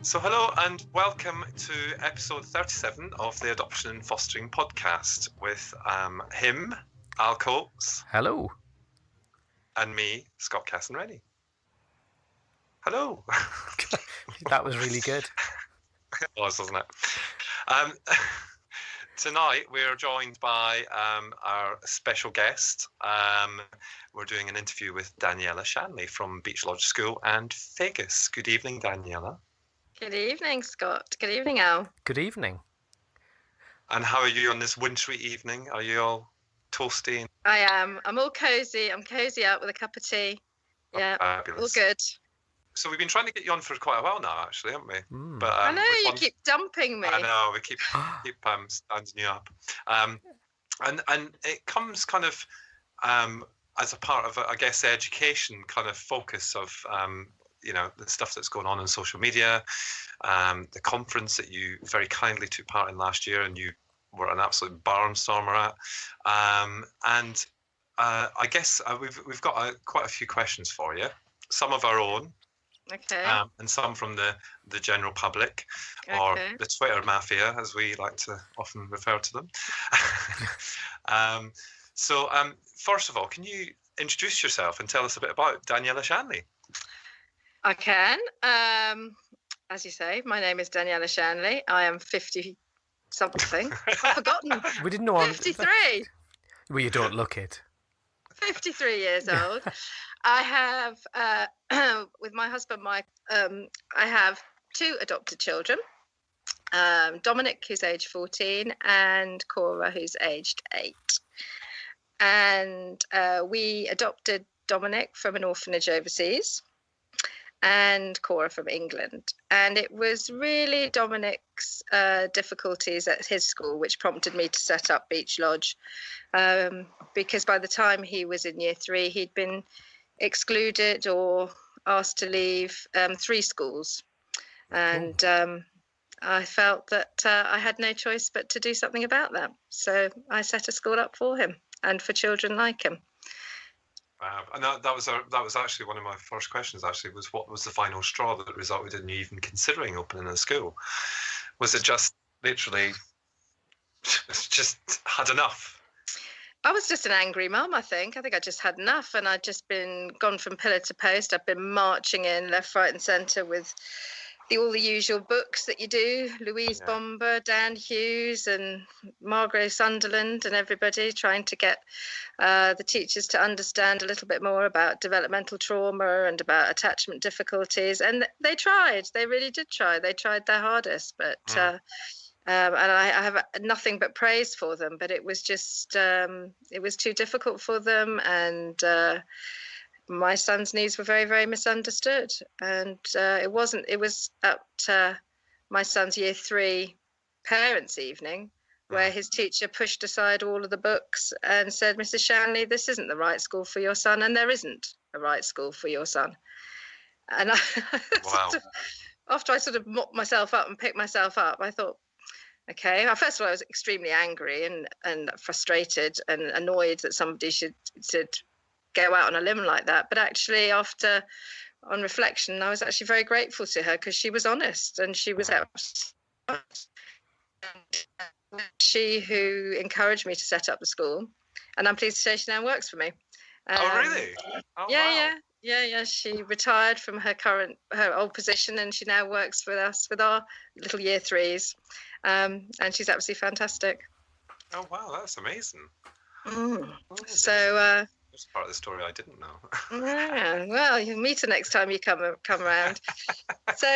So hello and welcome to episode 37 of the Adoption and Fostering podcast with him, Al Coates. Hello. And me, Scott Casson-Rennie. Hello. That was really good. It was, wasn't it? Tonight we're joined by our special guest. We're doing an interview with Daniela Shanly from Beach Lodge School and Vegas. Good evening, Daniela. Good evening, Scott. Good evening, Al. Good evening. And how are you on this wintry evening? Are you all toasty? I am. I'm all cozy. I'm cozy out with a cup of tea. Yeah, Fabulous. all good. So we've been trying to get you on for quite a while now, actually, haven't we? Mm. But I know you keep dumping me. I know we keep standing you up, and it comes kind of as a part of, I guess, the education kind of focus of the stuff that's going on social media, the conference that you very kindly took part in last year, and you were an absolute barnstormer at, and I guess we've got quite a few questions for you, some of our own. Okay. And some from the general public, or the Twitter mafia, as we like to often refer to them. So first of all, can you introduce yourself and tell us a bit about Daniela Shanly? I can. As you say, my name is Daniela Shanly. I am 50-something. I've forgotten. We didn't know. 53. Well, you don't look it. 53 years old. I have, with my husband, Mike, I have 2 adopted children. Dominic, who's aged 14, and Cora, who's aged 8. And we adopted Dominic from an orphanage overseas and Cora from England. And it was really Dominic's difficulties at his school which prompted me to set up Beach Lodge, because by the time he was in year 3, he'd been excluded or asked to leave 3 schools. And I felt that I had no choice but to do something about that. So I set a school up for him and for children like him. And that was actually one of my first questions. Actually, was what was the final straw that resulted in you even considering opening a school? Was it just literally just had enough? I was just an angry mum, I think. I just had enough, and I'd just been gone from pillar to post. I've been marching in left, right and centre with all the usual books that you do, Louise Bomber, Dan Hughes and Margot Sunderland and everybody, trying to get the teachers to understand a little bit more about developmental trauma and about attachment difficulties. And they tried. They really did try. They tried their hardest, but... and I have nothing but praise for them, but it was just, it was too difficult for them. And my son's needs were very, very misunderstood. And it was at my son's year 3 parents' evening where his teacher pushed aside all of the books and said, Mrs. Shanly, this isn't the right school for your son, and there isn't a right school for your son. And after I sort of mopped myself up and picked myself up, I thought, okay. First of all, I was extremely angry and frustrated and annoyed that somebody should go out on a limb like that. But actually, on reflection, I was actually very grateful to her because she was honest and she was she who encouraged me to set up the school. And I'm pleased to say she now works for me. Oh, really? Oh, yeah, wow. Yeah. She retired from her old position, and she now works with us with our little year 3s. And she's absolutely fantastic. Oh wow, that's amazing. So that's part of the story I didn't know. Yeah, well, you'll meet her next time you come around. So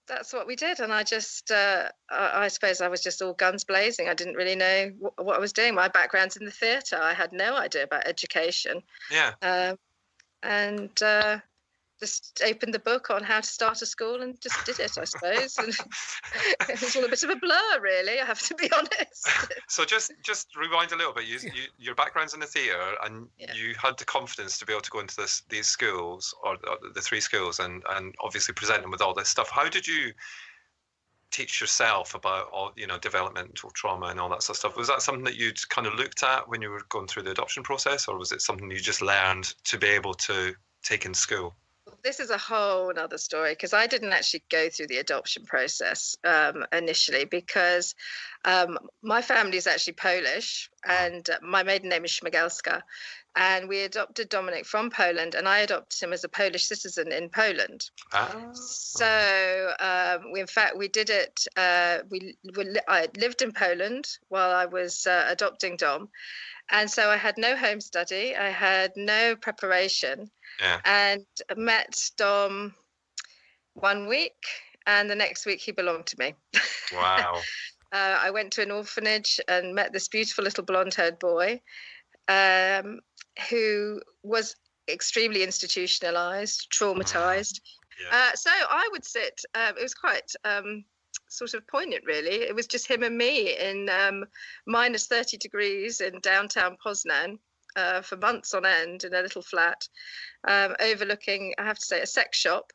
that's what we did, and I just I suppose I was just all guns blazing. I didn't really know what I was doing. My background's in the theatre. I had no idea about education. Yeah. And just opened the book on how to start a school and just did it, I suppose. And it was all a bit of a blur, really, I have to be honest. So just rewind a little bit. Your background's in the theatre, and you had the confidence to be able to go into these schools, or the 3 schools, and obviously present them with all this stuff. How did you teach yourself about all, developmental trauma and all that sort of stuff? Was that something that you'd kind of looked at when you were going through the adoption process, or was it something you just learned to be able to take in school? this is a whole other story, because I didn't actually go through the adoption process initially, because my family is actually Polish, and my maiden name is Śmigelska, and we adopted Dominic from Poland, and I adopted him as a Polish citizen in Poland. So we did it. I lived in Poland while I was adopting Dom, and so I had no home study, I had no preparation, and met Dom one week, and the next week he belonged to me. Wow. I went to an orphanage and met this beautiful little blonde-haired boy, who was extremely institutionalized, traumatized. So I would sit, it was quite sort of poignant, really. It was just him and me in minus 30 degrees in downtown Poznan for months on end in a little flat overlooking, I have to say, a sex shop,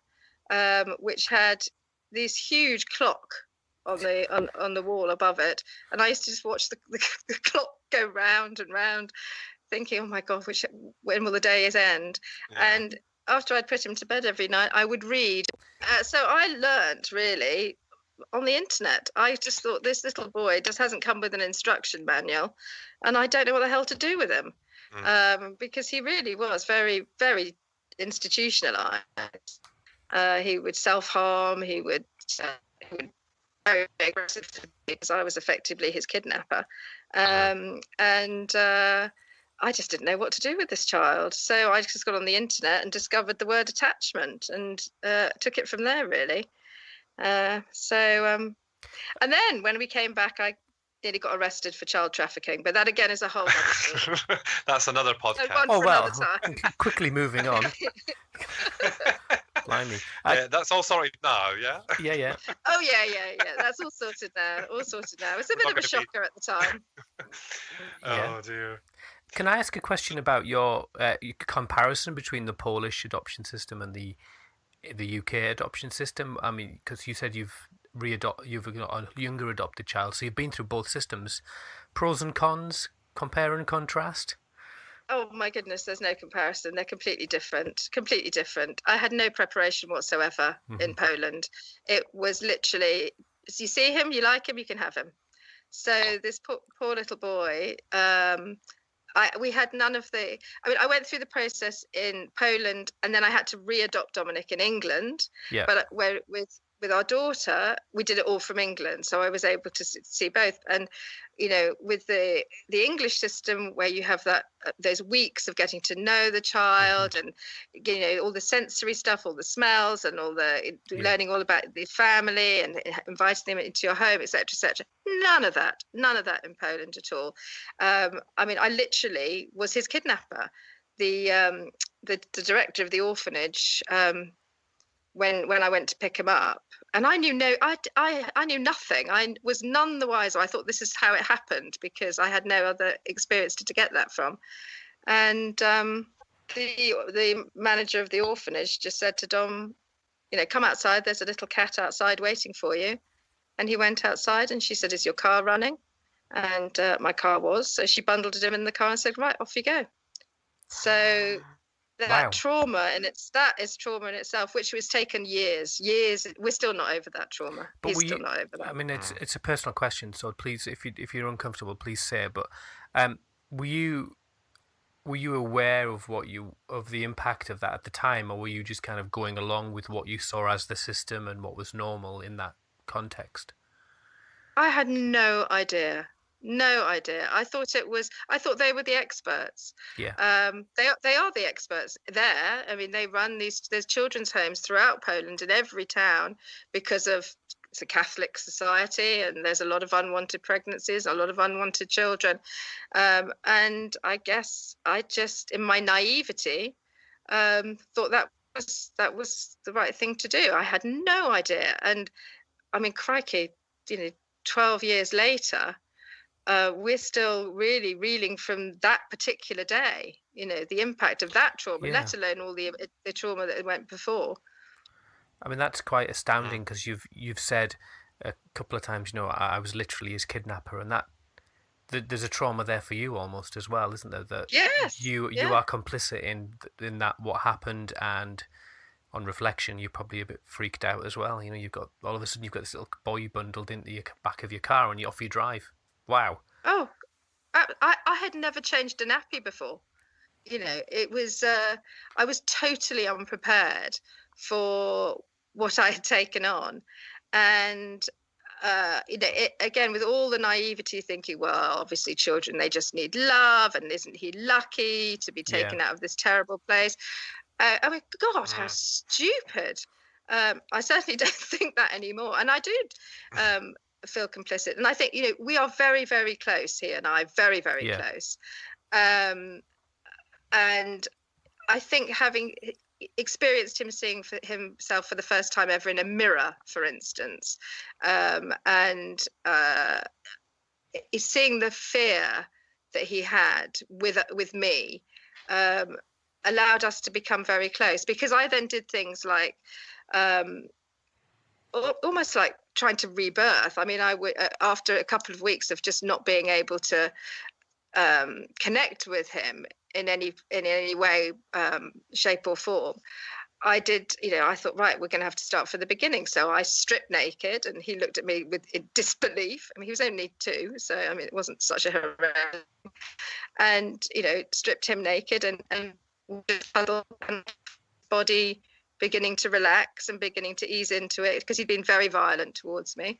which had this huge clock on the wall above it. And I used to just watch the clock go round and round, thinking, oh my God, when will the days end? And after I'd put him to bed every night, I would read. So I learned really on the internet. I just thought, this little boy just hasn't come with an instruction manual, and I don't know what the hell to do with him, because he really was very, very institutionalized. He would self-harm. He would be very aggressive because I was effectively his kidnapper, and I just didn't know what to do with this child. So I just got on the internet and discovered the word attachment, and took it from there, really. And then when we came back, I nearly got arrested for child trafficking, but that again is a whole other story. That's another podcast. Quickly moving on. Blimey. That's all sorted now, yeah? Yeah. Oh, yeah. That's all sorted now. It's a bit of a shocker at the time. Oh, dear. Can I ask a question about your comparison between the Polish adoption system and the UK adoption system? I mean, because you said you've got a younger adopted child, so you've been through both systems. Pros and cons, compare and contrast? Oh my goodness, there's no comparison. They're completely different. I had no preparation whatsoever in Poland. It was literally, as you see him, you like him, you can have him. So this poor little boy, we had none of the. I mean, I went through the process in Poland, and then I had to re-adopt Dominic in England. Yeah. But with our daughter, we did it all from England, so I was able to see both. And with the English system, where you have those weeks of getting to know the child, and all the sensory stuff, all the smells, and all the learning all about the family, and inviting them into your home, etc., etc. None of that in Poland at all. I mean, I literally was his kidnapper. The director of the orphanage, when I went to pick him up, and I knew I knew nothing. I was none the wiser. I thought this is how it happened, because I had no other experience to get that from. And the manager of the orphanage just said to Dom, come outside. There's a little cat outside waiting for you. And he went outside, and she said, "Is your car running?" And my car was. So she bundled him in the car and said, "Right, off you go." So that trauma, and that is trauma in itself, which was taken years. We're still not over that trauma. He's still not over that. I mean, it's a personal question, so please, if you're uncomfortable, please say it. But were you aware of the impact of that at the time, or were you just kind of going along with what you saw as the system and what was normal in that context? I had no idea. I thought they were the experts. Yeah. They are the experts there. I mean, they run there's children's homes throughout Poland in every town, because it's a Catholic society, and there's a lot of unwanted pregnancies, a lot of unwanted children. And I guess I just, in my naivety, thought that was the right thing to do. I had no idea. And I mean, crikey, 12 years later, we're still really reeling from that particular day, the impact of that trauma, let alone all the trauma that went before. I mean, that's quite astounding, because you've said a couple of times, I was literally his kidnapper, and that there's a trauma there for you almost as well, isn't there? That yes, you are complicit in that, what happened, and on reflection, you're probably a bit freaked out as well. You've got all of a sudden you've got this little boy bundled into your back of your car and you're off you drive. Wow. Oh, I had never changed a nappy before. It was I was totally unprepared for what I had taken on, and again with all the naivety, thinking, well, obviously children, they just need love, and isn't he lucky to be taken out of this terrible place? I mean, God, how stupid. I certainly don't think that anymore, and I do feel complicit, and I think we are very, very close, he and I, very, very close. And I think having experienced him seeing himself for the first time ever in a mirror, for instance, and seeing the fear that he had with me, allowed us to become very close, because I then did things like almost like trying to rebirth. I mean, after a couple of weeks of just not being able to connect with him in any way, shape or form, I thought, right, we're going to have to start from the beginning. So I stripped naked, and he looked at me with disbelief. I mean, he was only 2, so I mean, it wasn't such a horrendous. And stripped him naked and just huddled, and body beginning to relax and beginning to ease into it, because he'd been very violent towards me.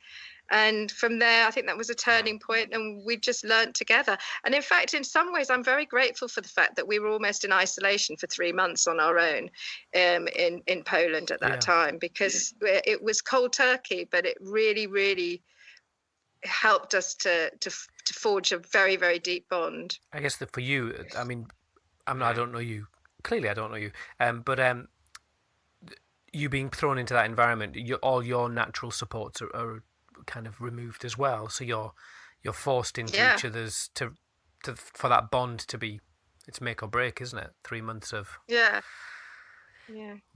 And from there, I think that was a turning point, and we just learned together. And in fact, in some ways, I'm very grateful for the fact that we were almost in isolation for 3 months on our own in Poland at that time, because it was cold turkey, but it really, really helped us to forge a very, very deep bond. I guess that for you, I mean, I don't know you. Clearly, I don't know you. But you being thrown into that environment, all your natural supports are kind of removed as well. So you're forced into each other's for that bond to be, it's make or break, isn't it? 3 months of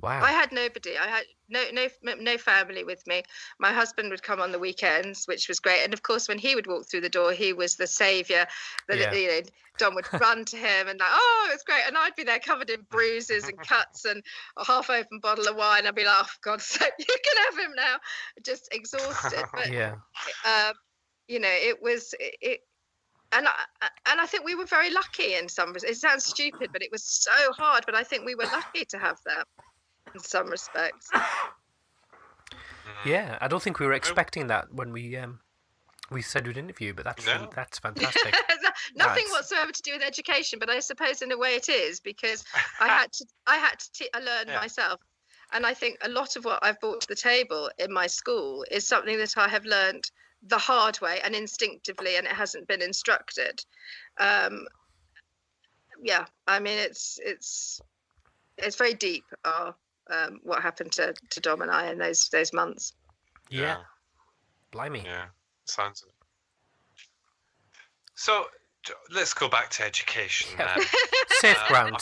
Wow. I had nobody. I had no family with me. My husband would come on the weekends, which was great. And of course, when he would walk through the door, he was the saviour. Don would run to him and like, oh, it's great. And I'd be there covered in bruises and cuts and a half-open bottle of wine. I'd be like, oh, for God's sake, you can have him now. Just exhausted. But, it was. And I think we were very lucky in some respects. It sounds stupid, but it was so hard. But I think we were lucky to have that in some respects. Yeah, I don't think we were expecting that when we said we'd interview, but that's fantastic. Nothing whatsoever to do with education, but I suppose in a way it is, because I had to learn myself. And I think a lot of what I've brought to the table in my school is something that I have learned the hard way and instinctively, and it hasn't been instructed. I mean, it's very deep. What happened to Dom and I in those months. Yeah. Blimey. Yeah, sounds it. So let's go back to education. Safe ground.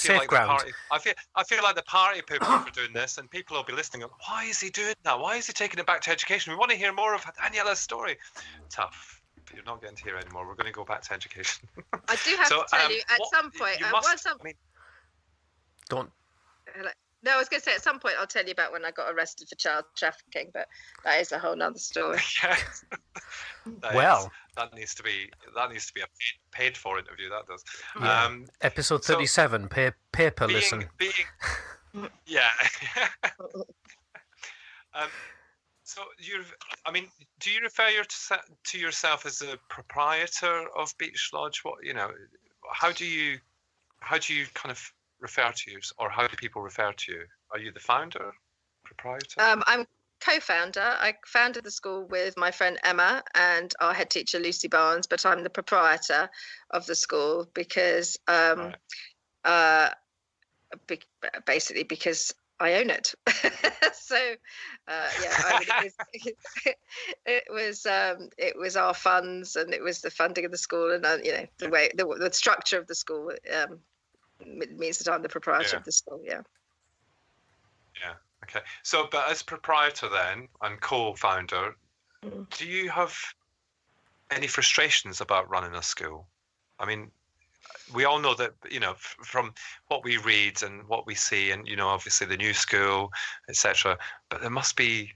I feel like the party people are doing this, and people will be listening. Why is he doing that? Why is he taking it back to education? We want to hear more of Daniela's story. Tough. But you're not getting to hear anymore. We're going to go back to education. I do have to tell you at some point. Don't. No, I was going to say at some point I'll tell you about when I got arrested for child trafficking, but that is a whole nother story. That needs to be a paid for interview. That does. Yeah. Episode 37. Paper listen. Yeah. So do you refer to yourself as a proprietor of Beach Lodge? How do you kind of refer to you, or how do people refer to you? Are you the founder, proprietor? I'm co-founder. I founded the school with my friend Emma and our head teacher Lucy Barnes, but I'm the proprietor of the school because basically because I own it. So it was our funds, and it was the funding of the school, and the way the structure of the school means that I'm the proprietor of the school. Yeah. Okay. So, but as proprietor then and co-founder, do you have any frustrations about running a school? I mean, we all know that, from what we read and what we see, and obviously the new school, etc. But there must be,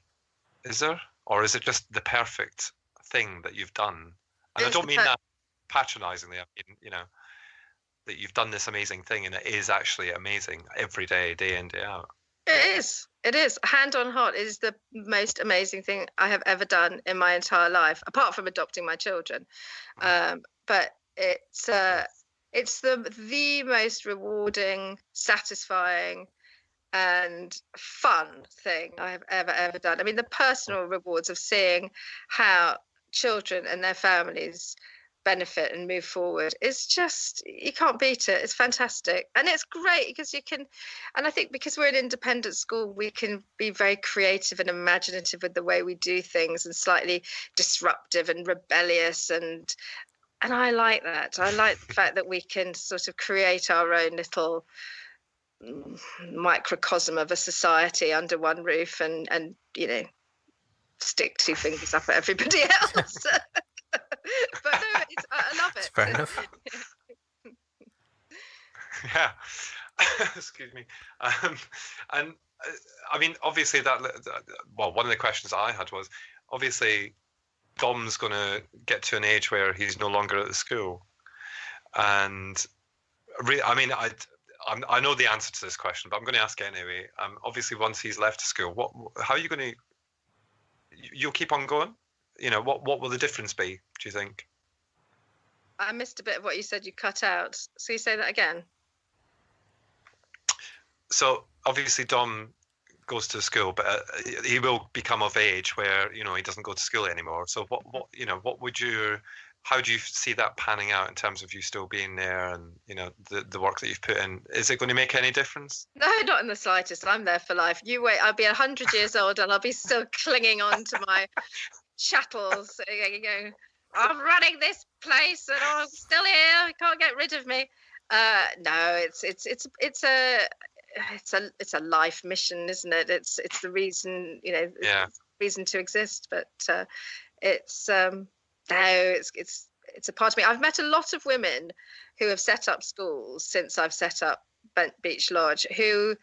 is there, or is it just the perfect thing that you've done? And I don't mean that patronizingly. I mean, that you've done this amazing thing, and it is actually amazing every day, day in, day out. It is. Hand on heart, it is the most amazing thing I have ever done in my entire life, apart from adopting my children. But it's the most rewarding, satisfying, and fun thing I have ever done. I mean, the personal rewards of seeing how children and their families benefit and move forward is just, you can't beat it. It's fantastic, and it's great because you can, and I think because we're an independent school, we can be very creative and imaginative with the way we do things, and slightly disruptive and rebellious, and I like that. I like the fact that we can sort of create our own little microcosm of a society under one roof, and stick two fingers up at everybody else. But no, I love it. Fair enough. Yeah. Excuse me. And I mean, obviously one of the questions I had was, obviously Dom's going to get to an age where he's no longer at the school. And I mean, I know the answer to this question, but I'm going to ask it anyway. Obviously, once he's left school, how are you going to? You'll keep on going. What will the difference be? Do you think? I missed a bit of what you said. You cut out. So you say that again. So obviously, Dom goes to school, but he will become of age where he doesn't go to school anymore. So what would you? How do you see that panning out in terms of you still being there, and the work that you've put in? Is it going to make any difference? No, not in the slightest. I'm there for life. You wait. I'll be 100 years old, and I'll be still clinging on to my chattels. I'm running this place, and I'm still here. You can't get rid of me. No, it's a life mission, isn't it? It's the reason, reason to exist. But it's it's a part of me. I've met a lot of women who have set up schools since I've set up Beach Lodge, who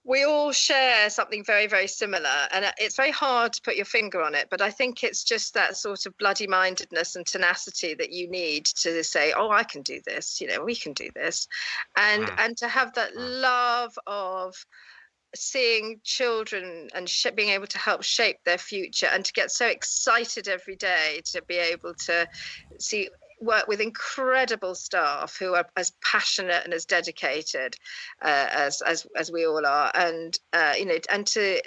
we all share something very, very similar. And it's very hard to put your finger on it, but I think it's just that sort of bloody mindedness and tenacity that you need to say, oh, I can do this, we can do this. And to have that love of seeing children and being able to help shape their future, and to get so excited every day to be able to work with incredible staff who are as passionate and as dedicated as we all are, and and to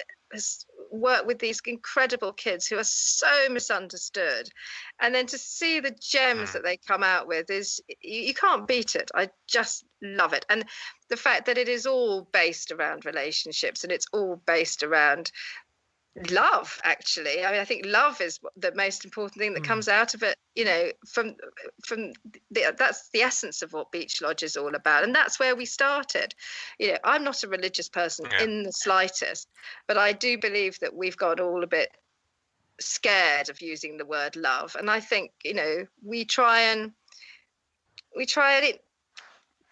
work with these incredible kids who are so misunderstood, and then to see the gems that they come out with is, you can't beat it. I just love it. And the fact that it is all based around relationships, and it's all based around love, actually. I mean, I think love is the most important thing that comes out of it, that's the essence of what Beach Lodge is all about. And that's where we started. I'm not a religious person in the slightest, but I do believe that we've got all a bit scared of using the word love. And I think, we try and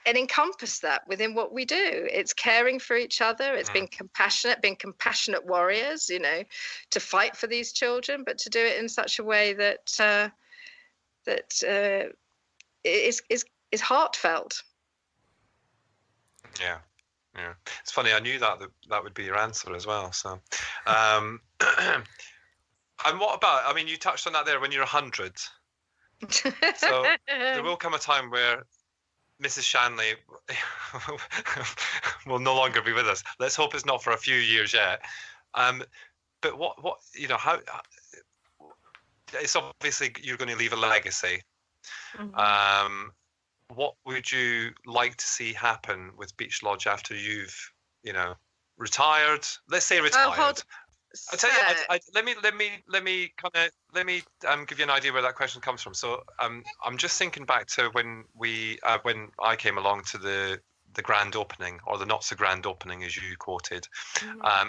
encompass that within what we do. It's caring for each other. It's being compassionate warriors, to fight for these children, but to do it in such a way that is heartfelt. Yeah. It's funny. I knew that would be your answer as well. So, and what about? I mean, you touched on that there when you're 100. So there will come a time where Mrs. Shanly will no longer be with us. Let's hope it's not for a few years yet. But what how? It's obviously you're going to leave a legacy. What would you like to see happen with Beach Lodge after you've retired? Let's say retired. I'll tell you. Let me give you an idea where that question comes from. So I'm just thinking back to when I came along to the grand opening, or the not so grand opening as you quoted,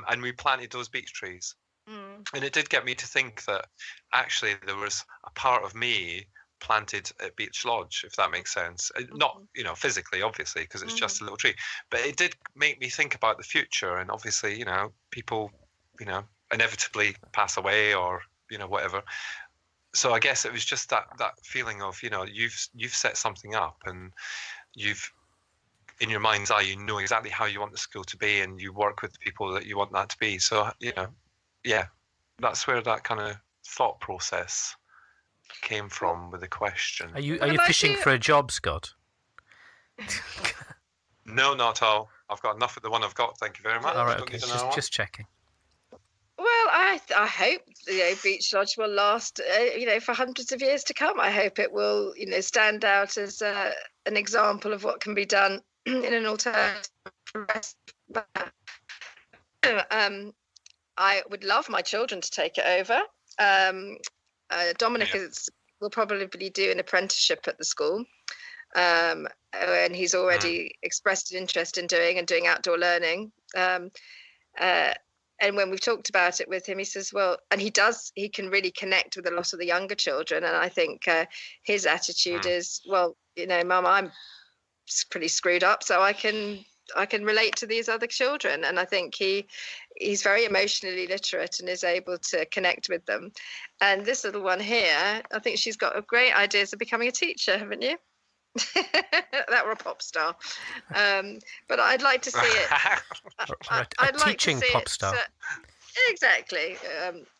and we planted those beech trees, and it did get me to think that actually there was a part of me planted at Beach Lodge, if that makes sense. Not, you know, physically, obviously, because it's just a little tree, but it did make me think about the future. And obviously, you know, people, you know, inevitably pass away or, you know, whatever. So I guess it was just that feeling of, you know, you've set something up, and you've, in your mind's eye, you know exactly how you want the school to be, and you work with the people that you want that to be. So, you know, yeah, that's where that kind of thought process came from with the question. Are you fishing for a job, Scott? No, not at all. I've got enough of the one I've got. Thank you very much. All right, okay. Just checking. Well, I hope, you know, Beach Lodge will last, you know, for hundreds of years to come. I hope it will, you know, stand out as an example of what can be done in an alternative. I would love my children to take it over. Dominic will probably do an apprenticeship at the school, and he's already expressed an interest in doing outdoor learning. And when we've talked about it with him, he says, well, and he can really connect with a lot of the younger children. And I think his attitude is, well, you know, Mum, I'm pretty screwed up, so I can relate to these other children. And I think he's very emotionally literate and is able to connect with them. And this little one here, I think she's got great ideas of becoming a teacher, haven't you? That were a pop star. But I'd like to see it. I'd like teaching to see pop star. Exactly.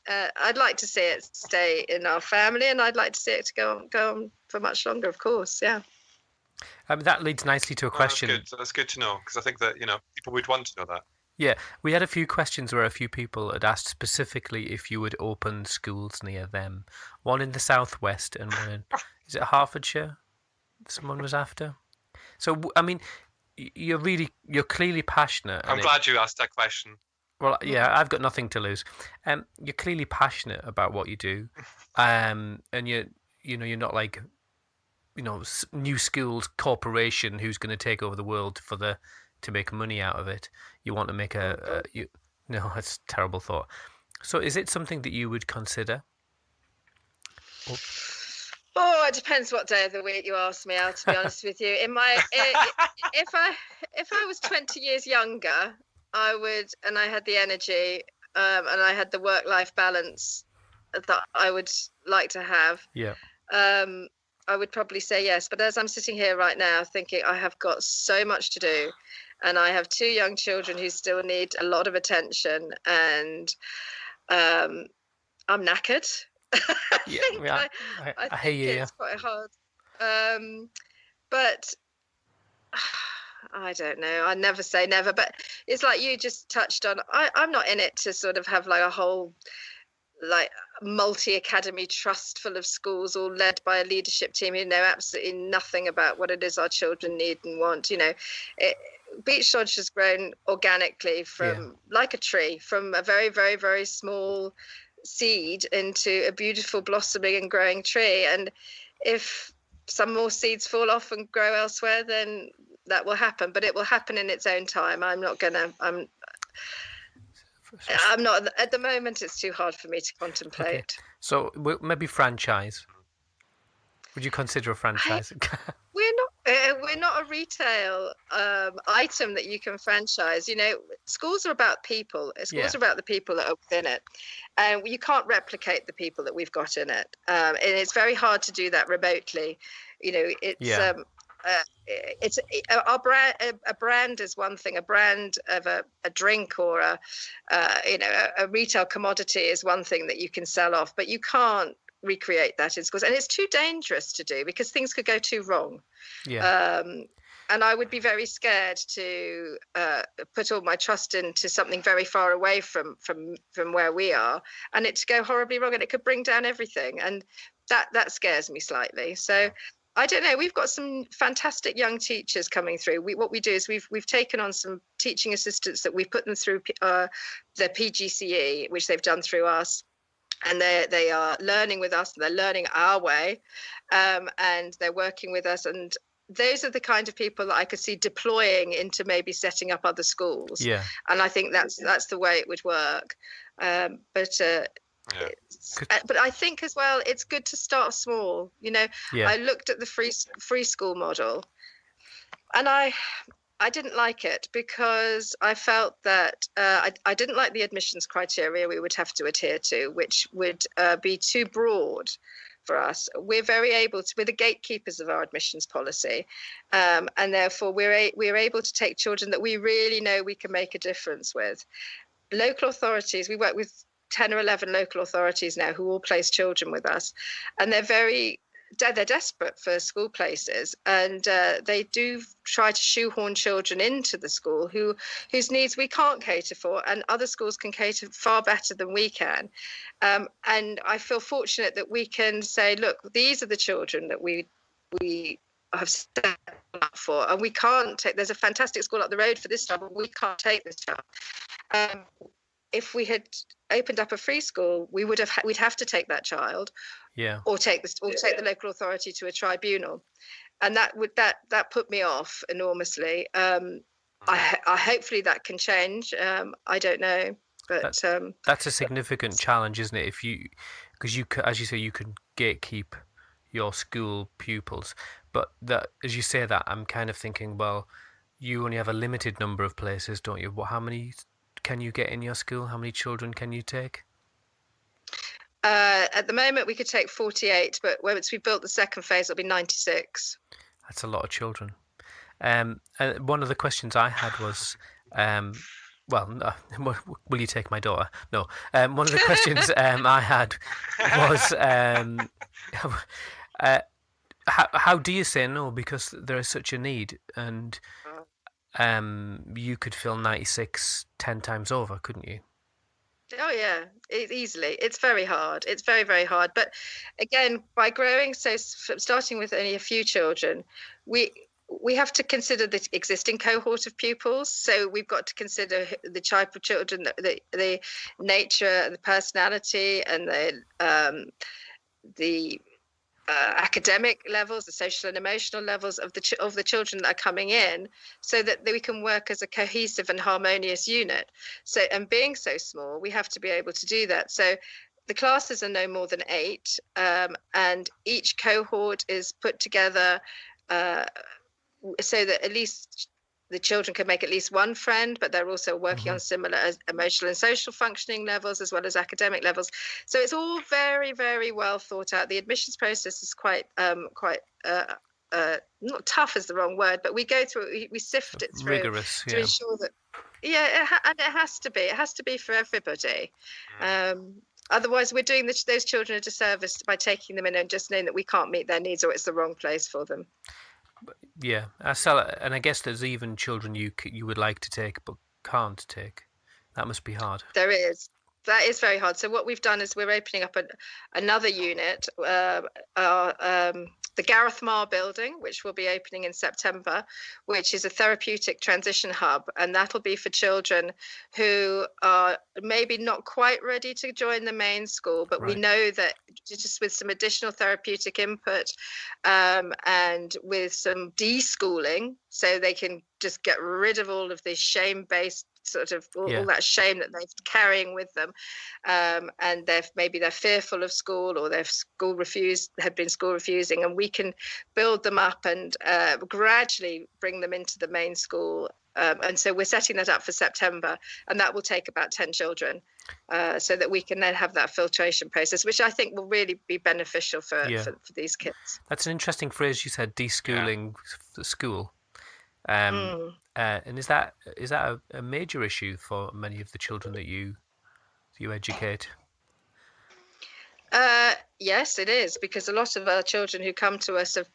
I'd like to see it stay in our family, and I'd like to see it to go on for much longer, of course. Yeah. That leads nicely to a question. That's good to know, because I think that, you know, people would want to know that. Yeah, we had a few questions where a few people had asked specifically if you would open schools near them. One in the southwest and one in, is it Hertfordshire? Someone was after. So, I mean, you're clearly passionate. I'm glad you asked that question. Well, yeah, I've got nothing to lose. You're clearly passionate about what you do, and you're not like, you know, New Schools Corporation who's going to take over the world to make money out of it. You want to make no, that's a terrible thought. So, is it something that you would consider? Oh, it depends what day of the week you ask me out, to be honest with you. If I was 20 years younger, I would, and I had the energy, and I had the work-life balance that I would like to have. Yeah. I would probably say yes. But as I'm sitting here right now thinking I have got so much to do, and I have two young children who still need a lot of attention, and I'm knackered. I hear you. It's quite hard. But I don't know. I never say never, but it's like you just touched on. I'm not in it to sort of have like a whole like Multiacademy trust full of schools all led by a leadership team who know absolutely nothing about what it is our children need and want. You know, Beach Lodge has grown organically from like a tree, from a very, very, very small seed into a beautiful blossoming and growing tree. And if some more seeds fall off and grow elsewhere, then that will happen, but it will happen in its own time. I'm not at the moment. It's too hard for me to contemplate. Okay. So maybe franchise. Would you consider a franchise? We're not a retail item that you can franchise. You know, schools are about people. Schools are about the people that are within it, and you can't replicate the people that we've got in it. And it's very hard to do that remotely. You know, it's our brand. A brand is one thing. A brand of a drink or a retail commodity is one thing that you can sell off, but you can't recreate that in schools, and it's too dangerous to do because things could go too wrong. And I would be very scared to put all my trust into something very far away from where we are, and it to go horribly wrong, and it could bring down everything, and that scares me slightly. So I don't know. We've got some fantastic young teachers coming through. What we do is we've taken on some teaching assistants that we've put them through the PGCE, which they've done through us. And they are learning with us, and they're learning our way, and they're working with us. And those are the kind of people that I could see deploying into maybe setting up other schools. Yeah. And I think that's the way it would work. But Yeah. But I think as well, it's good to start small. Yeah. I looked at the free school model, and I didn't like it because I felt that I didn't like the admissions criteria we would have to adhere to, which would be too broad for us. We're the gatekeepers of our admissions policy, and therefore we're able to take children that we really know we can make a difference with. Local authorities, we work with 10 or 11 local authorities now who all place children with us, and they're desperate for school places, and they do try to shoehorn children into the school whose needs we can't cater for, and other schools can cater far better than we can. And I feel fortunate that we can say, look, these are the children that we have stepped up for, and we can't take. There's a fantastic school up the road for this child, but we can't take this child. If we had opened up a free school, we'd have to take that child, or take the local authority to a tribunal, and that put me off enormously. I hopefully that can change. I don't know, but that's a significant challenge, isn't it? Because as you say, you can gatekeep your school pupils, but as you say that, I'm kind of thinking, well, you only have a limited number of places, don't you? How many can you get in your school? How many children can you take? At the moment, we could take 48, but once we built the second phase, it'll be 96. That's a lot of children. And one of the questions I had was, well, will you take my daughter? No. One of the questions I had was, how do you say no? Because there is such a need, and you could fill 96 10 times over, couldn't you? Oh yeah, easily. It's very hard. It's very, very hard. But again, by growing, starting with only a few children, we have to consider the existing cohort of pupils. So we've got to consider the type of children, the nature, the personality, and the academic levels, the social and emotional levels of the children that are coming in, so that we can work as a cohesive and harmonious unit. So, and being so small, we have to be able to do that. So the classes are no more than 8, and each cohort is put together so that at least the children can make at least one friend, but they're also working on similar emotional and social functioning levels as well as academic levels. So it's all very, very well thought out. The admissions process is quite not tough is the wrong word, but we go through, we sift it through rigorous, to ensure that, and it has to be. It has to be for everybody. Otherwise, we're doing those children a disservice by taking them in and just knowing that we can't meet their needs or it's the wrong place for them. Yeah, and I guess there's even children you would like to take but can't take. That must be hard. There is. That is very hard. So what we've done is we're opening up another unit, the Gareth Marr building, which will be opening in September, which is a therapeutic transition hub, and that'll be for children who are maybe not quite ready to join the main school, but we know that just with some additional therapeutic input and with some deschooling, so they can just get rid of all of this shame-based sort of all that shame that they're carrying with them, and they're fearful of school, or have been school refusing, and we can build them up and gradually bring them into the main school, and so we're setting that up for September, and that will take about 10 children, so that we can then have that filtration process, which I think will really be beneficial for these kids. That's an interesting phrase you said, deschooling the school. And is that a major issue for many of the children that you educate? Yes, it is, because a lot of our children who come to us have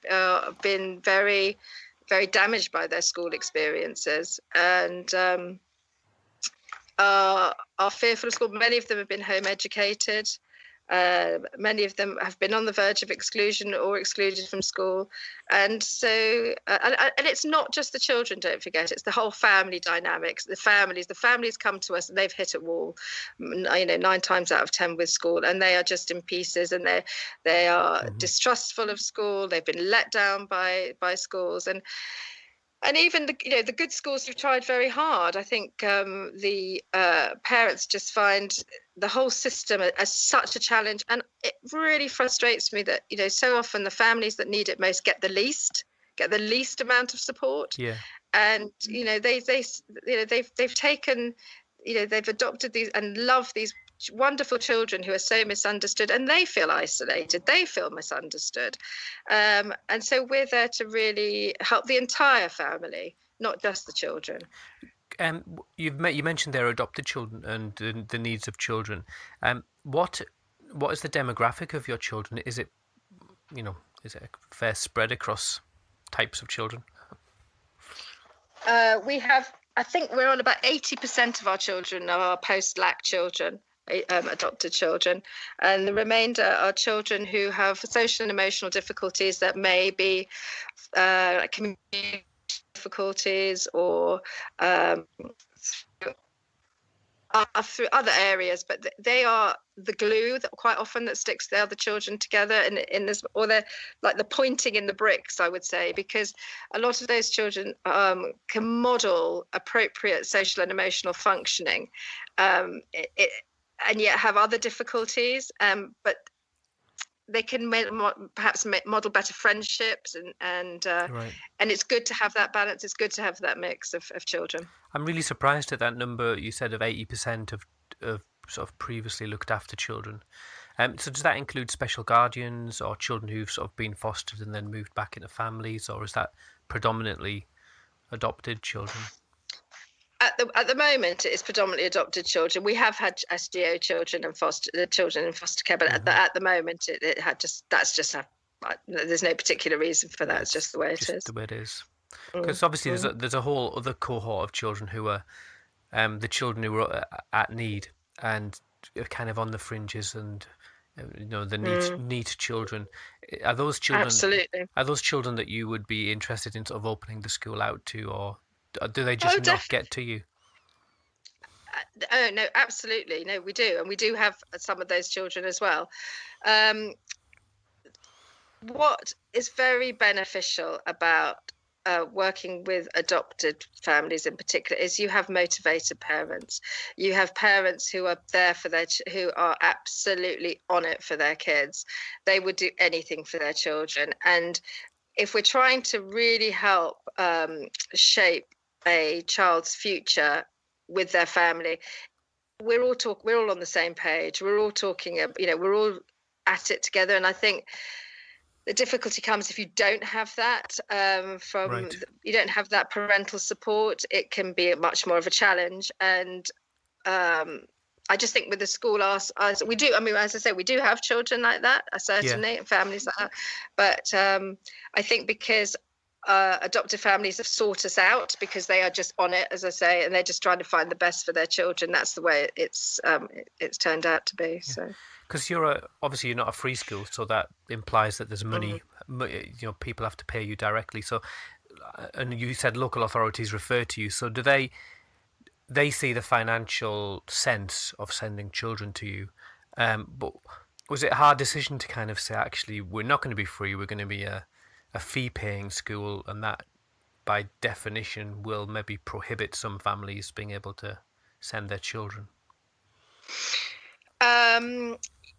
been very, very damaged by their school experiences, and are fearful of school. Many of them have been home educated. Many of them have been on the verge of exclusion or excluded from school, and so and it's not just the children, don't forget, it's the whole family dynamics. The families come to us and they've hit a wall, 9 times out of 10 with school, and they are just in pieces, and they are distrustful of school. They've been let down by schools, and And even the good schools have tried very hard. I think the parents just find the whole system as such a challenge, and it really frustrates me that so often the families that need it most get the least amount of support. Yeah. And they've taken, they've adopted these and love these wonderful children who are so misunderstood, and they feel isolated, they feel misunderstood, and so we're there to really help the entire family, not just the children. You mentioned their adopted children and the needs of children. What is the demographic of your children? Is it is it a fair spread across types of children? We have, I think we're on about 80% of our children are post-LAC children, adopted children, and the remainder are children who have social and emotional difficulties that may be community difficulties or through other areas, but they are the glue that quite often that sticks the other children together, in this, or they're like the pointing in the bricks, I would say, because a lot of those children can model appropriate social and emotional functioning, and yet have other difficulties, but they can perhaps model better friendships, and Right. And it's good to have that balance. It's good to have that mix of children. I'm really surprised at that number you said of 80% of sort of previously looked after children. So does that include special guardians or children who've sort of been fostered and then moved back into families, or is that predominantly adopted children? At the moment, it's predominantly adopted children. We have had SGO children and children in foster care, but at the moment, there's no particular reason for that. It's just the way it is. The way it is. Because obviously there's a whole other cohort of children who are the children who are at need and are kind of on the fringes, and the neat children. Are those children? Absolutely. Are those children that you would be interested in sort of opening the school out to, or do they just not get to you? Oh no, absolutely. No, we do, and we do have some of those children as well. What is very beneficial about working with adopted families in particular is you have motivated parents. You have parents who are there for who are absolutely on it for their kids. They would do anything for their children. And if we're trying to really help shape a child's future with their family, we're all on the same page. We're all talking, we're all at it together. And I think the difficulty comes if you don't have that you don't have that parental support. It can be much more of a challenge. And I just think with the school, we do. I mean, as I say, we do have children like that, certainly, and families like that. But I think because adoptive families have sought us out because they are just on it, as I say, and they're just trying to find the best for their children. That's the way it's turned out to be. Yeah. So. Because obviously you're not a free school, so that implies that there's money. People have to pay you directly. So, and you said local authorities refer to you. So do they see the financial sense of sending children to you? But was it a hard decision to kind of say, actually, we're not going to be free. We're going to be a fee-paying school, and that, by definition, will maybe prohibit some families being able to send their children?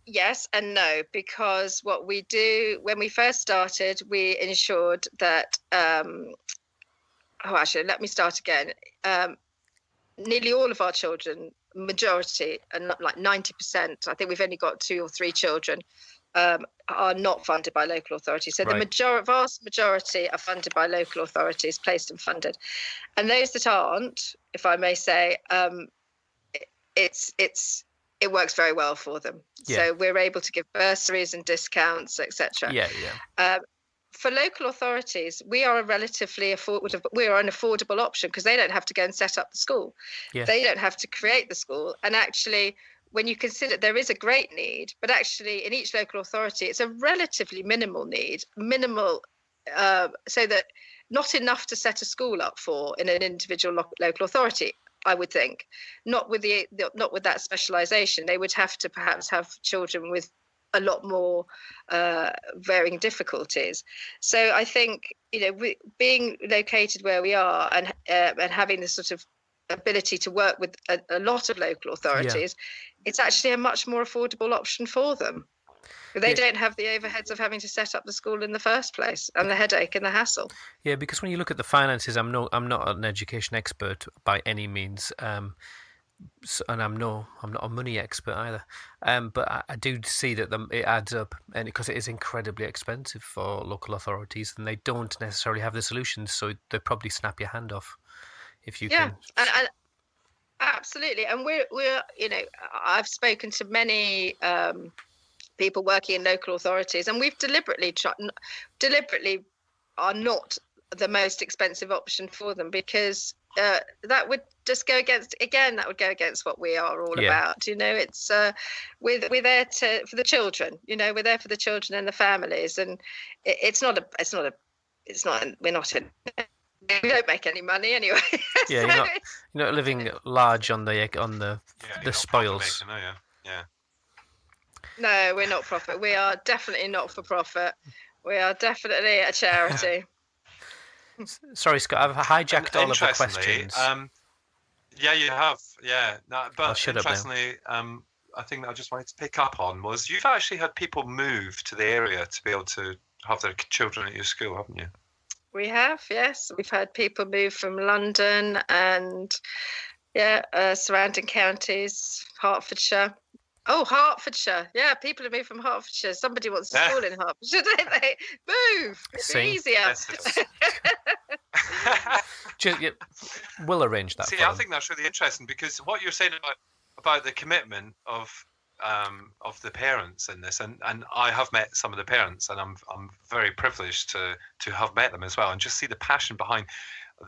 Yes and no, because what we do when we first started, we ensured that. Let me start again. Nearly all of our children, majority, and like 90%, I think we've only got 2 or 3 children, are not funded by local authorities. So the vast majority are funded by local authorities, placed and funded. And those that aren't, if I may say, it works very well for them. Yeah. So we're able to give bursaries and discounts, etc. Yeah. For local authorities, we are an affordable option because they don't have to go and set up the school. Yeah. They don't have to create the school. And actually, when you consider there is a great need, but actually in each local authority, it's a relatively minimal need, so that not enough to set a school up for in an individual local authority, I would think. Not with that specialisation. They would have to perhaps have children with a lot more varying difficulties. So I think, being located where we are and having this sort of ability to work with a lot of local authorities, it's actually a much more affordable option for them. They don't have the overheads of having to set up the school in the first place, and the headache and the hassle. Yeah, because when you look at the finances, I'm not an education expert by any means, and I'm not a money expert either. But I do see that it adds up, and because it is incredibly expensive for local authorities, and they don't necessarily have the solutions, so they probably snap your hand off if you can. And absolutely, and we're I've spoken to many people working in local authorities, and we've deliberately are not the most expensive option for them, because that would just go against what we are all about. It's we're there for the children. We're there for the children and the families, and we don't make any money anyway. Yeah, you're not living large on the spoils. No, we're not profit. We are definitely not for profit. We are definitely a charity. Sorry, Scott, I've hijacked all of the questions. Yeah, you have. Yeah, but shut interestingly, I think that I just wanted to pick up on was you've actually had people move to the area to be able to have their children at your school, haven't you? We have, yes. We've had people move from London and surrounding counties, Hertfordshire. Oh, Hertfordshire. Yeah, people have moved from Hertfordshire. Somebody wants to school in Hertfordshire, don't they? Move. It's easier. We'll arrange that. See, I think that's really interesting, because what you're saying about the commitment of the parents in this, and I have met some of the parents, and I'm very privileged to have met them as well, and just see the passion behind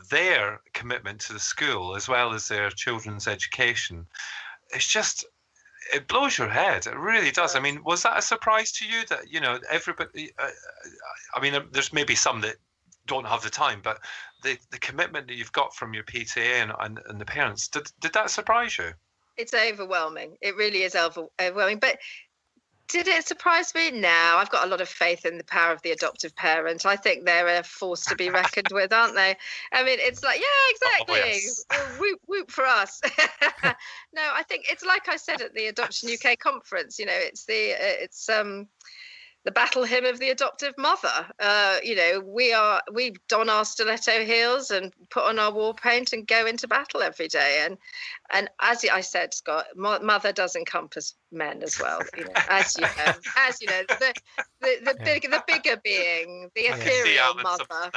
their commitment to the school as well as their children's education. It's just, it blows your head. It really does. I mean, was that a surprise to you that everybody? I mean, there's maybe some that don't have the time, but the commitment that you've got from your PTA and the parents, did that surprise you? It's overwhelming. It really is overwhelming. But did it surprise me? No, I've got a lot of faith in the power of the adoptive parent. I think they're a force to be reckoned with, aren't they? I mean, it's like, exactly. Oh, yes. Whoop, whoop for us. No, I think it's like I said at the Adoption UK conference. It's the battle hymn of the adoptive mother. We don our stiletto heels and put on our war paint and go into battle every day. And as I said, Scott, mother does encompass men as well. As you know, the bigger being, the ethereal mother.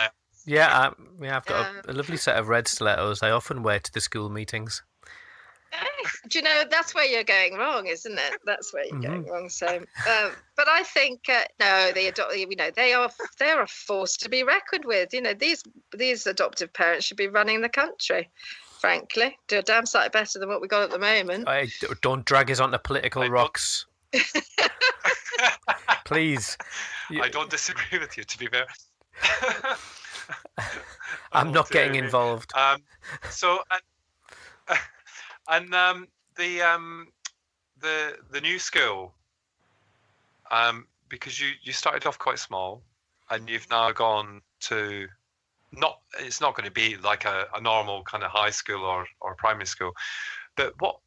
Yeah, I've got a lovely set of red stilettos I often wear to the school meetings. Do you know, that's where you're going wrong, isn't it? That's where you're going wrong. So, but I think no, they're a force to be reckoned with. These adoptive parents should be running the country. Frankly, do a damn sight better than what we got at the moment. Don't drag us onto political rocks, please. I don't disagree with you, to be fair. I'm not getting involved. And the new school, because you started off quite small, and you've now gone to it's not going to be like a normal kind of high school or primary school, but what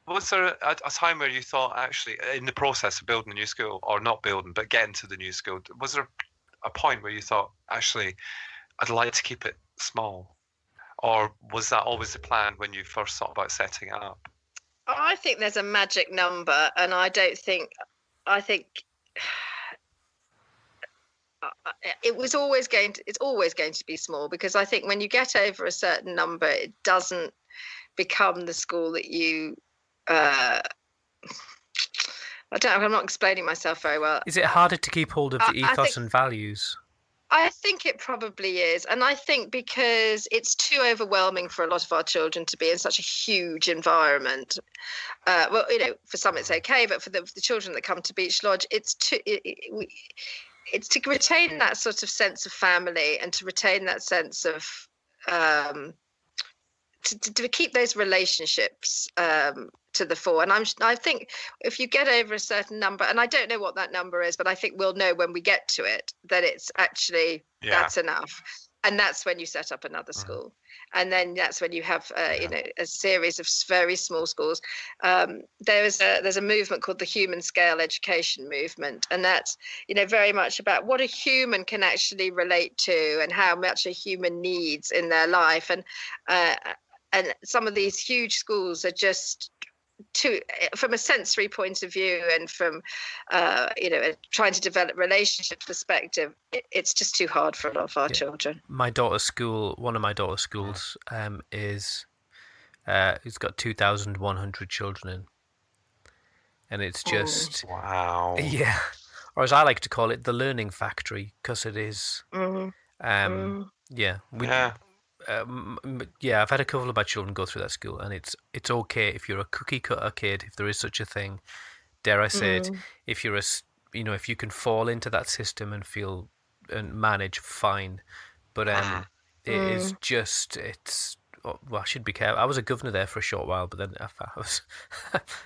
was there a time where you thought, actually, in the process of building a new school, or not building but getting to the new school, was there a point where you thought, actually, I'd like to keep it small? Or was that always the plan when you first thought about setting it up? I think there's a magic number, and I think it's always going to be small, because I think when you get over a certain number, it doesn't become the school that you I'm not explaining myself very well. Is it harder to keep hold of the ethos and values? I think it probably is. And I think because it's too overwhelming for a lot of our children to be in such a huge environment. For some it's okay, but for the children that come to Beech Lodge, it's to retain that sort of sense of family, and to retain that sense of to keep those relationships to the fore. And I think if you get over a certain number, and I don't know what that number is, but I think we'll know when we get to it that it's actually that's enough. And that's when you set up another school. And then that's when you have, a series of very small schools. There's a movement called the human scale education movement. And that's, very much about what a human can actually relate to and how much a human needs in their life. And some of these huge schools are just from a sensory point of view and from trying to develop relationship perspective, it's just too hard for a lot of our children. My daughter's school, one of my daughter's schools, it's got 2,100 children in, and it's just wow. Yeah, or as I like to call it, the learning factory, because it is. I've had a couple of my children go through that school, and it's okay if you're a cookie cutter kid, if there is such a thing. Dare I say it? If you're if you can fall into that system and feel and manage, fine. But it is just I should be careful. I was a governor there for a short while, but then I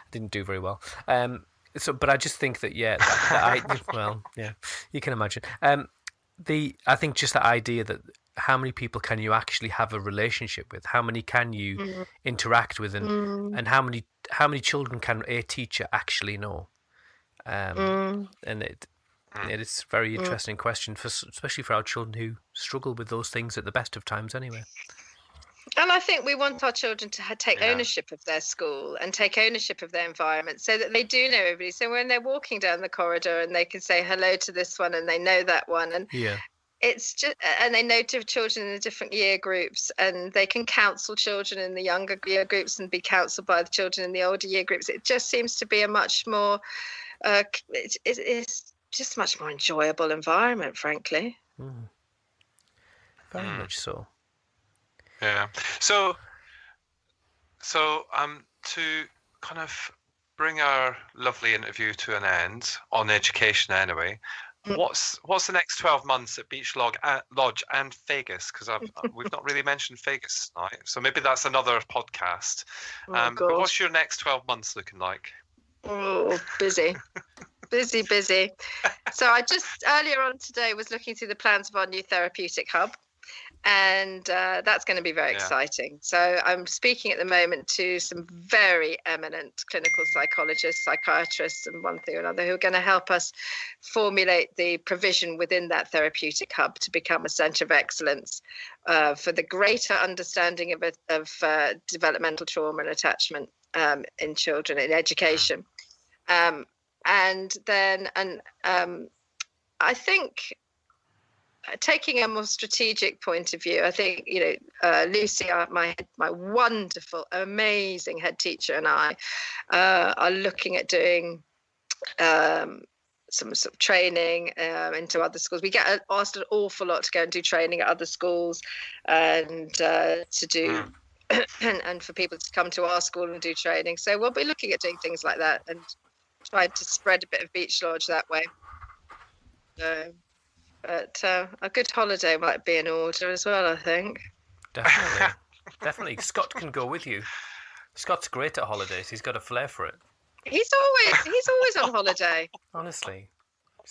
didn't do very well. But I just think that you can imagine. I think just the idea that how many people can you actually have a relationship with? How many can you interact with, and how many children can a teacher actually know? And it is a very interesting question, especially for our children who struggle with those things at the best of times anyway. And I think we want our children to take ownership of their school and take ownership of their environment, so that they do know everybody. So when they're walking down the corridor and they can say hello to this one and they know that one, and it's just, and they know to children in the different year groups, and they can counsel children in the younger year groups and be counselled by the children in the older year groups. It just seems to be a much more, it's just a much more enjoyable environment, frankly. Very much so. Yeah. So to kind of bring our lovely interview to an end on education anyway. What's the next 12 months at Beach Lodge and Vegas? Because we've not really mentioned Vegas tonight, so maybe that's another podcast. But what's your next 12 months looking like? Oh, busy. busy. So I just earlier on today was looking through the plans of our new Therapeutic Hub. And that's going to be very exciting. So I'm speaking at the moment to some very eminent clinical psychologists, psychiatrists, and one thing or another, who are going to help us formulate the provision within that therapeutic hub to become a centre of excellence for the greater understanding of developmental trauma and attachment in children in education. And then I think, taking a more strategic point of view, I think, Lucy, my wonderful, amazing head teacher, and I are looking at doing some sort of training into other schools. We get asked an awful lot to go and do training at other schools, and to do and for people to come to our school and do training. So we'll be looking at doing things like that and trying to spread a bit of Beach Lodge that way. But a good holiday might be in order as well, I think. Definitely. Scott can go with you. Scott's great at holidays. He's got a flair for it. He's always on holiday. Honestly,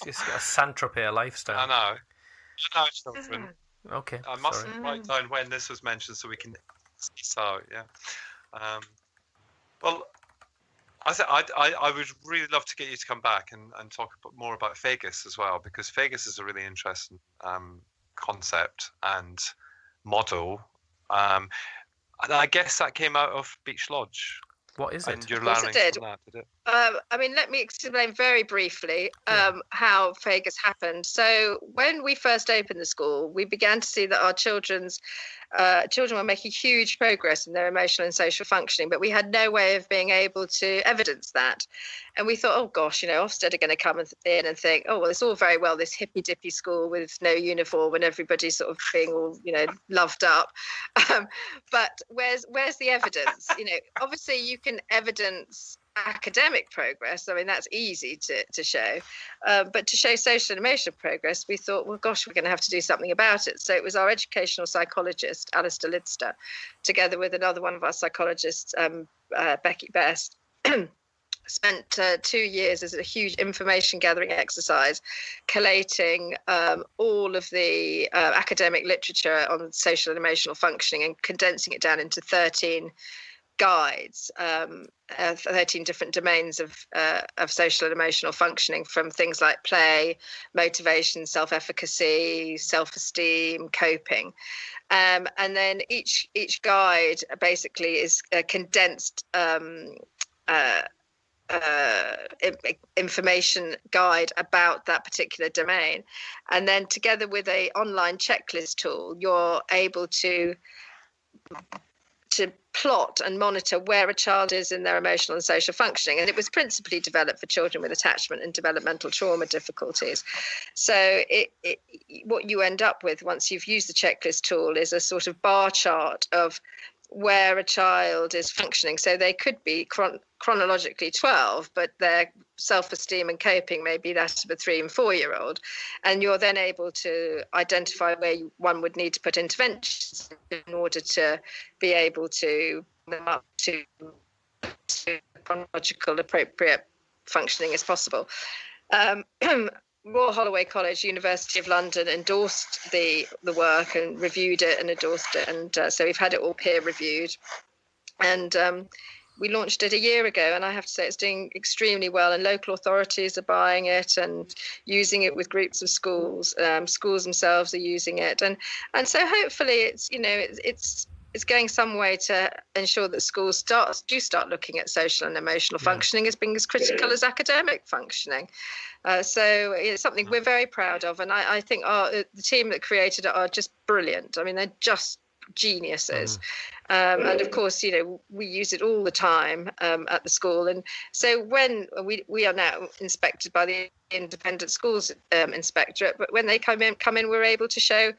he's just got a Saint-Tropez lifestyle. I know, children. Okay. I must write down when this was mentioned so we can see this out. Yeah. Well, I would really love to get you to come back and talk more about Vegas as well, because Vegas is a really interesting concept and model. And I guess that came out of Beach Lodge. What is it? And you're learning from that, did it? Let me explain very briefly how Vegas happened. So when we first opened the school, we began to see that our children were making huge progress in their emotional and social functioning, but we had no way of being able to evidence that. And we thought, oh gosh, Ofsted are going to come in and think, oh, well, it's all very well, this hippy-dippy school with no uniform and everybody sort of being all, loved up. But where's the evidence? Obviously you can evidence academic progress. I mean, that's easy to show. But to show social and emotional progress, we thought, well, gosh, we're going to have to do something about it. So it was our educational psychologist, Alistair Lidster, together with another one of our psychologists, Becky Best, spent 2 years as a huge information gathering exercise, collating all of the academic literature on social and emotional functioning and condensing it down into 13 guides, 13 different domains of social and emotional functioning, from things like play, motivation, self-efficacy, self-esteem, coping. And then each guide basically is a condensed information guide about that particular domain. And then together with a online checklist tool, you're able to plot and monitor where a child is in their emotional and social functioning. And it was principally developed for children with attachment and developmental trauma difficulties. So what you end up with once you've used the checklist tool is a sort of bar chart of where a child is functioning. So they could be chronologically 12, but their self-esteem and coping may be that of a 3 and 4 year old. And you're then able to identify where one would need to put interventions in order to be able to bring them up to chronological appropriate functioning as possible. Royal Holloway College, University of London endorsed the work and reviewed it and endorsed it. And so we've had it all peer reviewed. And we launched it a year ago, and I have to say it's doing extremely well, and local authorities are buying it and using it with groups of schools. Schools themselves are using it. And so hopefully it's going some way to ensure that schools do start looking at social and emotional functioning as being as critical as academic functioning. So it's something we're very proud of. And I think the team that created it are just brilliant. I mean, they're just geniuses. And of course, we use it all the time at the school. And so when we are now inspected by the Independent Schools Inspectorate, but when they come in, we're able to show,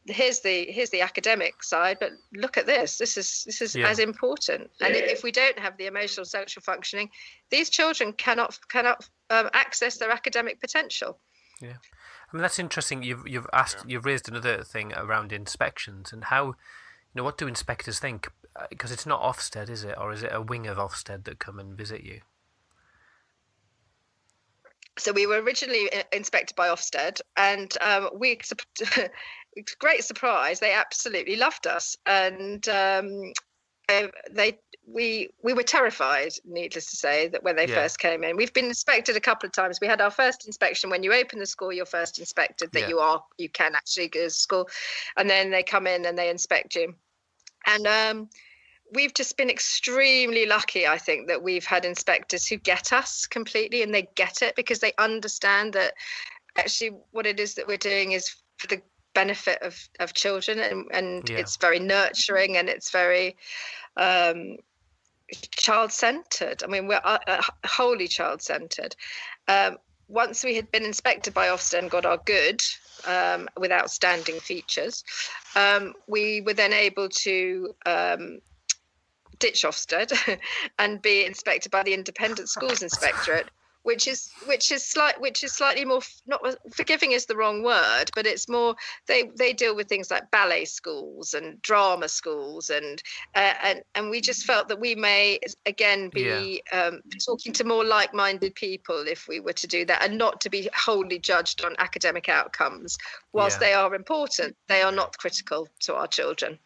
here's the academic side, but look at this. This is as important. And if we don't have the emotional social functioning, these children cannot access their academic potential. Yeah, I mean, that's interesting. You've raised another thing around inspections and how, what do inspectors think? Because it's not Ofsted, is it, or is it a wing of Ofsted that come and visit you? So we were originally inspected by Ofsted, and great surprise, they absolutely loved us, and we were terrified, needless to say, that when they first came in. We've been inspected a couple of times. We had our first inspection when you open the school. You're first inspected that you can actually go to school, and then they come in and they inspect you. And we've just been extremely lucky, I think, that we've had inspectors who get us completely, and they get it because they understand that actually what it is that we're doing is for the benefit of children, and it's very nurturing, and it's very child-centered. I mean, we're wholly child-centered. Once we had been inspected by Ofsted and got our good with outstanding features, we were then able to ditch Ofsted and be inspected by the Independent Schools Inspectorate, which is slightly more, not forgiving is the wrong word, but it's more, they deal with things like ballet schools and drama schools, and we just felt that we may again be talking to more like-minded people if we were to do that, and not to be wholly judged on academic outcomes. Whilst they are important, they are not critical to our children.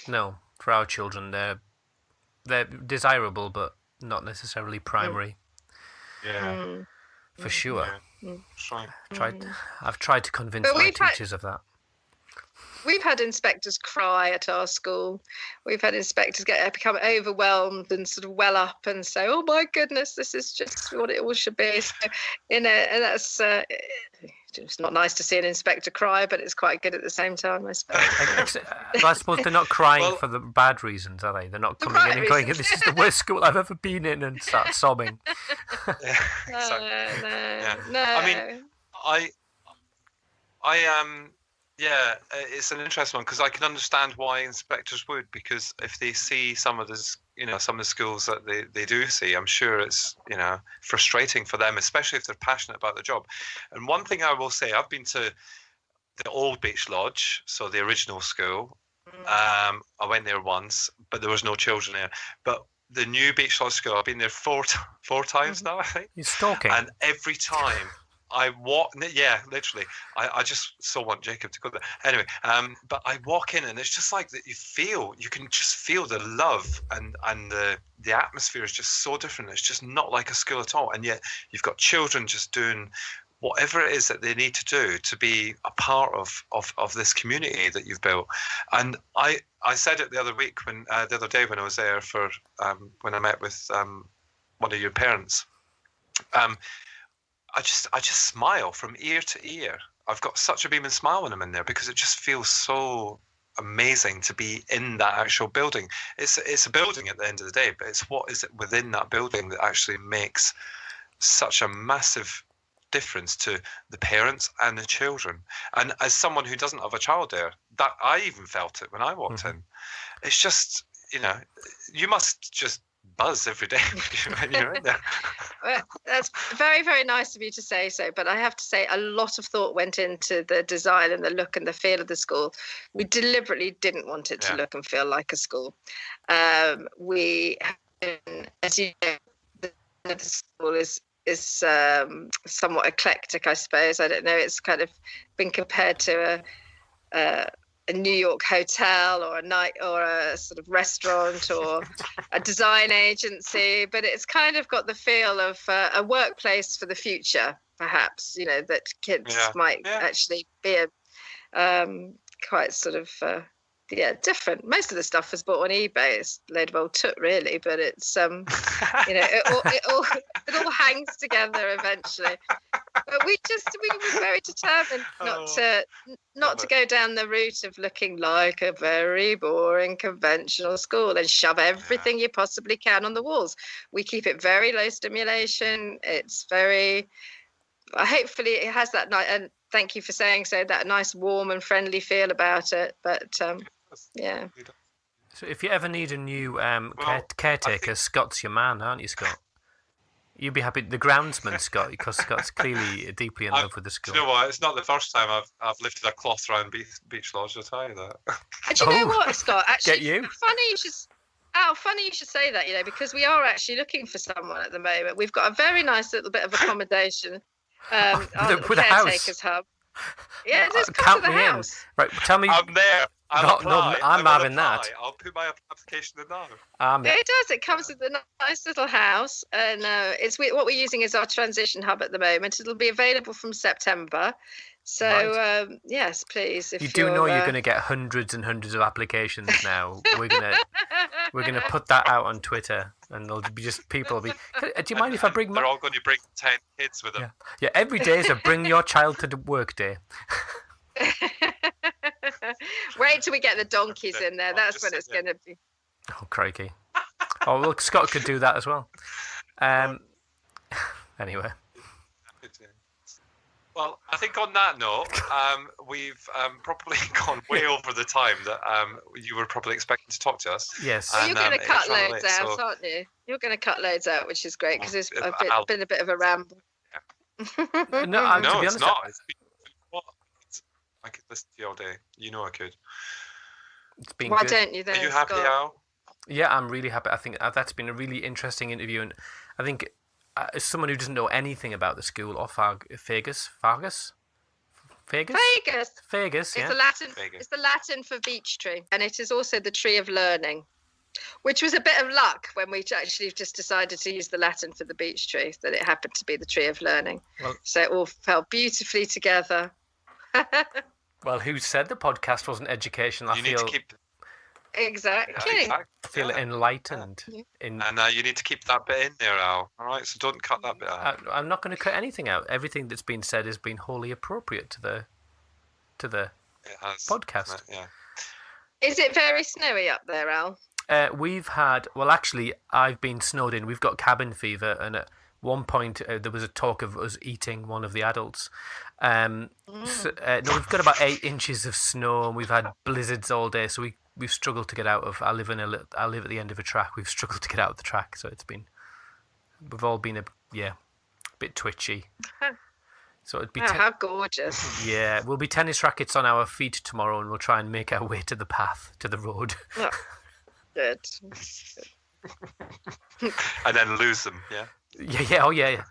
No, for our children, they're desirable, but not necessarily primary. Yeah, for sure. Yeah. I've tried to convince my teachers of that. We've had inspectors cry at our school. We've had inspectors become overwhelmed and sort of well up and say, "Oh my goodness, this is just what it all should be." So, and that's it's not nice to see an inspector cry, but it's quite good at the same time, I suppose. I suppose they're not crying for the bad reasons, are they? They're not coming in and going, "This is the worst school I've ever been in," and start sobbing. Yeah, exactly. No. I mean, it's an interesting one, because I can understand why inspectors would, because if they see some of the schools that they do see, I'm sure it's frustrating for them, especially if they're passionate about the job. And one thing I will say, I've been to the Old Beach Lodge, so the original school. I went there once, but there was no children there. But the new Beach Lodge School, I've been there four times now, I think. You're stalking. And every time I walk, yeah, literally, I just so want Jacob to go there. Anyway, but I walk in and it's just like that. You can just feel the love and the atmosphere is just so different. It's just not like a school at all. And yet you've got children just doing whatever it is that they need to do to be a part of this community that you've built. And I said it the other day when I was there for when I met with one of your parents. I just smile from ear to ear. I've got such a beaming smile when I'm in there because it just feels so amazing to be in that actual building. It's a building at the end of the day, but it's what is it within that building that actually makes such a massive difference to the parents and the children. And as someone who doesn't have a child there, that I even felt it when I walked in. It's just, you must just buzz every day when you're in there. Well, that's very, very nice of you to say so, but I have to say a lot of thought went into the design and the look and the feel of the school. We deliberately didn't want it to look and feel like a school. We have been, as you know, the school is somewhat eclectic, I suppose. I don't know. It's kind of been compared to a New York hotel or a sort of restaurant or a design agency, but it's kind of got the feel of a workplace for the future, perhaps. That kids might actually be quite sort of different. Most of the stuff is bought on eBay. It's a load of old toot, really, but it's it all hangs together eventually. But we were very determined not to go down the route of looking like a very boring conventional school and shove everything you possibly can on the walls. We keep it very low stimulation. It's very, hopefully it has that nice, and thank you for saying so, that nice warm and friendly feel about it. But yeah. So if you ever need a new caretaker, Scott's your man, aren't you, Scott? You'd be happy. The groundsman, Scott, because Scott's clearly deeply in love with the school. Do you know what? It's not the first time I've lifted a cloth around Beach Lodge. I'll tell you that. And do you know what, Scott? Actually, get you. Funny you should say that. Because we are actually looking for someone at the moment. We've got a very nice little bit of accommodation on the Caretaker's Hub. Yeah, just come to the house. Right, tell me. I'm there. I'm having that. I'll put my application in now. It does. It comes with a nice little house, and what we're using is our transition hub at the moment. It'll be available from September. So yes, please. If you do know you're going to get hundreds and hundreds of applications now. We're gonna put that out on Twitter, and there'll be just people be. Do you mind if I bring? They're all going to bring 10 kids with them. Yeah. Every day is a bring your child to the work day. Wait till we get the donkeys in there. That's when it's going to be. Oh, crikey. Oh, well, Scott could do that as well. Anyway. Well, I think on that note, we've probably gone way over the time that you were probably expecting to talk to us. Yes. You're going to cut loads out, aren't you? You're going to cut loads out, which is great because it's been a bit of a ramble. No, no, to be it's honest, not. I could listen to you all day. I could. It's been Why good. don't you then, Are you happy, Al? Yeah, I'm really happy. I think that's been a really interesting interview, and I think as someone who doesn't know anything about the school or Fergus, yeah. It's the Latin for beech tree, and it is also the tree of learning, which was a bit of luck when we actually just decided to use the Latin for the beech tree, that it happened to be the tree of learning. Well, so it all fell beautifully together. Well, who said the podcast wasn't educational? Need to keep. Exactly. I feel enlightened. And you need to keep that bit in there, Al. All right, so don't cut that bit out. I'm not going to cut anything out. Everything that's been said has been wholly appropriate to the podcast. Yeah. Is it very snowy up there, Al? We've had. Well, actually, I've been snowed in. We've got cabin fever, and at one point there was a talk of us eating one of the adults. No, we've got about 8 inches of snow, and we've had blizzards all day. So we've struggled to get out of. I live at the end of a track. We've struggled to get out of the track, so we've all been a bit twitchy. So it'd be how gorgeous. Yeah, we'll be tennis rackets on our feet tomorrow, and we'll try and make our way to the path, to the road. Oh, good. And then lose them, yeah? Yeah, oh yeah.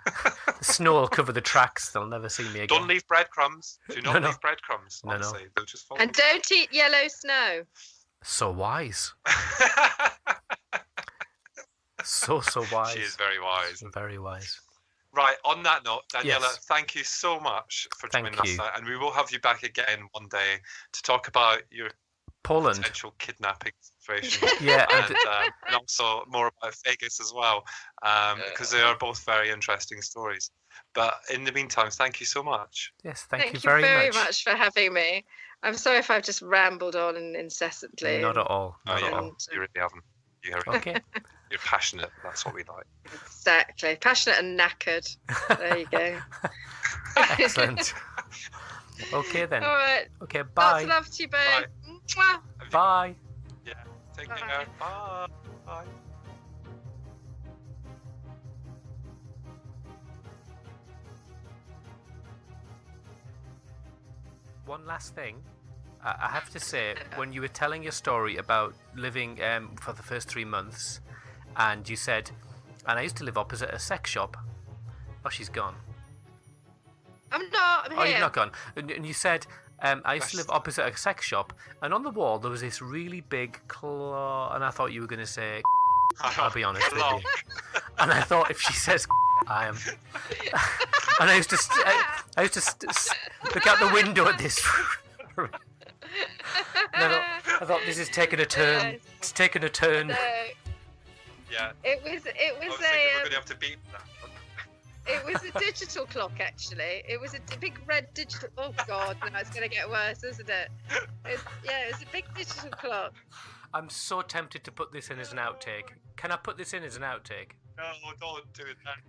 The snow will cover the tracks. They'll never see me again. Don't leave breadcrumbs. Do not No. leave breadcrumbs, No. honestly. They'll just fall. And don't eat yellow snow. So wise. So wise. She is very wise. Very wise. Right, on that note, Daniela, Yes. thank you so much for Thank joining us. you. And we will have you back again one day to talk about your Poland. potential kidnapping situation. Yeah. And also more about Vegas as well, because they are both very interesting stories. But in the meantime, thank you so much. Yes, thank you very very much for having me. I'm sorry if I've just rambled on incessantly. Not at all. Not at Yeah, all. you really haven't. Okay. You're passionate. That's what we like. Exactly. Passionate and knackered. There you go. Excellent. Okay then. All right. Okay, bye. Lots of love to you both. Mwah. Bye. Yeah. Take care. Bye. Bye. One last thing. I have to say, when you were telling your story about living for the first 3 months, and you said, and I used to live opposite a sex shop. Oh, she's gone. I'm not. I'm here. Oh, you're not gone. And you said, I used to live opposite a sex shop, and on the wall there was this really big claw, and I thought you were going to say, I'll be honest with you. And I thought if she says, I am. And I used to look out the window at this. And I thought this is taking a turn. Yes. It's taking a turn. No, Yeah. it was I was thinking we're going to have to beat that. it was a digital clock actually. It was a big red digital. Oh God, no, it's going to get worse, isn't it? It was a big digital clock. I'm so tempted to put this in as an outtake. Can I put this in as an outtake? No, don't do that.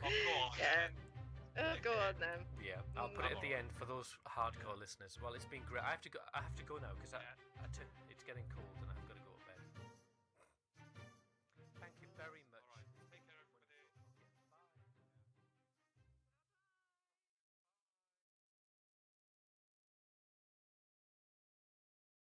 Oh, go on. Yeah. Oh, go on then. Yeah, I'll put it at the end for those hardcore listeners. Well, it's been great. I have to go now because